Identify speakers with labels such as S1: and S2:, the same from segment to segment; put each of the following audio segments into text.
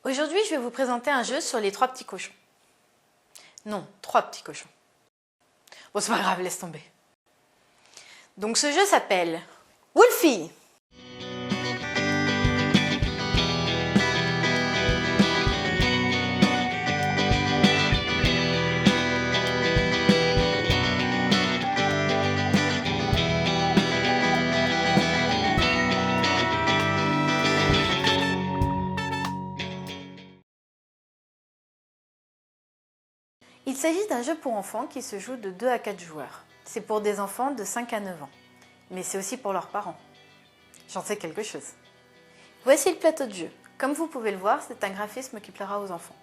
S1: Aujourd'hui, je vais vous présenter un jeu sur les 3 petits cochons. Non, 3 petits cochons. Bon, c'est pas grave, laisse tomber. Donc ce jeu s'appelle Wolfie. Il s'agit d'un jeu pour enfants qui se joue de 2 à 4 joueurs. C'est pour des enfants de 5 à 9 ans. Mais c'est aussi pour leurs parents. J'en sais quelque chose. Voici le plateau de jeu. Comme vous pouvez le voir, c'est un graphisme qui plaira aux enfants.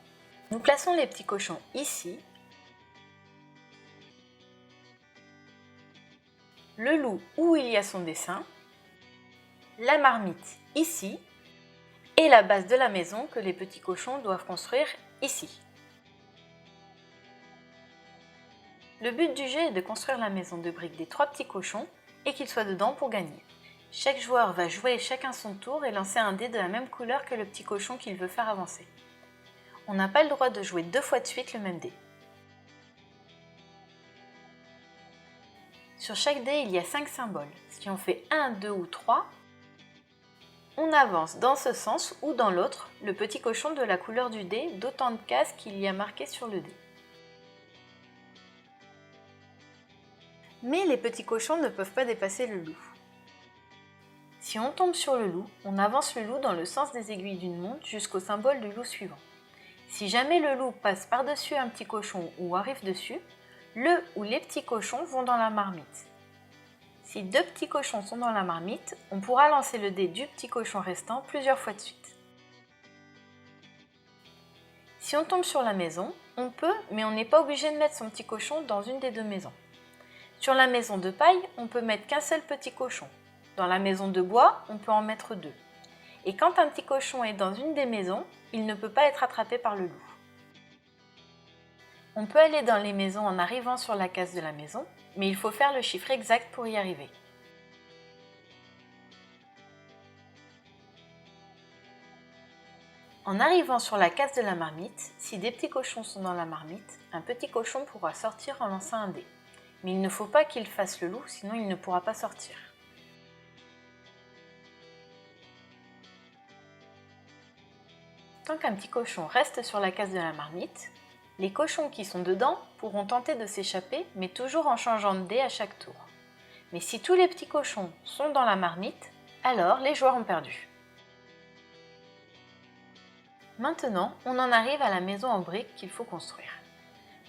S1: Nous plaçons les petits cochons ici. Le loup où il y a son dessin. La marmite ici. Et la base de la maison que les petits cochons doivent construire ici. Le but du jeu est de construire la maison de briques des 3 petits cochons et qu'ils soient dedans pour gagner. Chaque joueur va jouer chacun son tour et lancer un dé de la même couleur que le petit cochon qu'il veut faire avancer. On n'a pas le droit de jouer 2 fois de suite le même dé. Sur chaque dé, il y a 5 symboles. Si on fait 1, 2 ou 3, on avance dans ce sens ou dans l'autre le petit cochon de la couleur du dé d'autant de cases qu'il y a marqué sur le dé. Mais les petits cochons ne peuvent pas dépasser le loup. Si on tombe sur le loup, on avance le loup dans le sens des aiguilles d'une montre jusqu'au symbole du loup suivant. Si jamais le loup passe par-dessus un petit cochon ou arrive dessus, le ou les petits cochons vont dans la marmite. Si 2 petits cochons sont dans la marmite, on pourra lancer le dé du petit cochon restant plusieurs fois de suite. Si on tombe sur la maison, on peut, mais on n'est pas obligé de mettre son petit cochon dans une des 2 maisons. Sur la maison de paille, on peut mettre qu'un seul petit cochon. Dans la maison de bois, on peut en mettre 2. Et quand un petit cochon est dans une des maisons, il ne peut pas être attrapé par le loup. On peut aller dans les maisons en arrivant sur la case de la maison, mais il faut faire le chiffre exact pour y arriver. En arrivant sur la case de la marmite, si des petits cochons sont dans la marmite, un petit cochon pourra sortir en lançant un dé. Mais il ne faut pas qu'il fasse le loup, sinon il ne pourra pas sortir. Tant qu'un petit cochon reste sur la case de la marmite, les cochons qui sont dedans pourront tenter de s'échapper, mais toujours en changeant de dé à chaque tour. Mais si tous les petits cochons sont dans la marmite, alors les joueurs ont perdu. Maintenant, on en arrive à la maison en briques qu'il faut construire.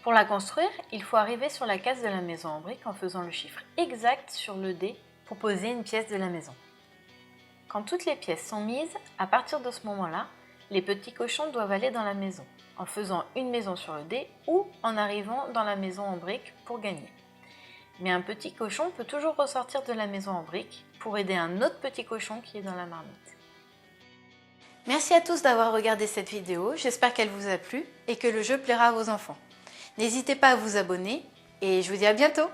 S1: Pour la construire, il faut arriver sur la case de la maison en briques en faisant le chiffre exact sur le dé pour poser une pièce de la maison. Quand toutes les pièces sont mises, à partir de ce moment-là, les petits cochons doivent aller dans la maison, en faisant une maison sur le dé ou en arrivant dans la maison en briques pour gagner. Mais un petit cochon peut toujours ressortir de la maison en briques pour aider un autre petit cochon qui est dans la marmite. Merci à tous d'avoir regardé cette vidéo, j'espère qu'elle vous a plu et que le jeu plaira à vos enfants. N'hésitez pas à vous abonner et je vous dis à bientôt!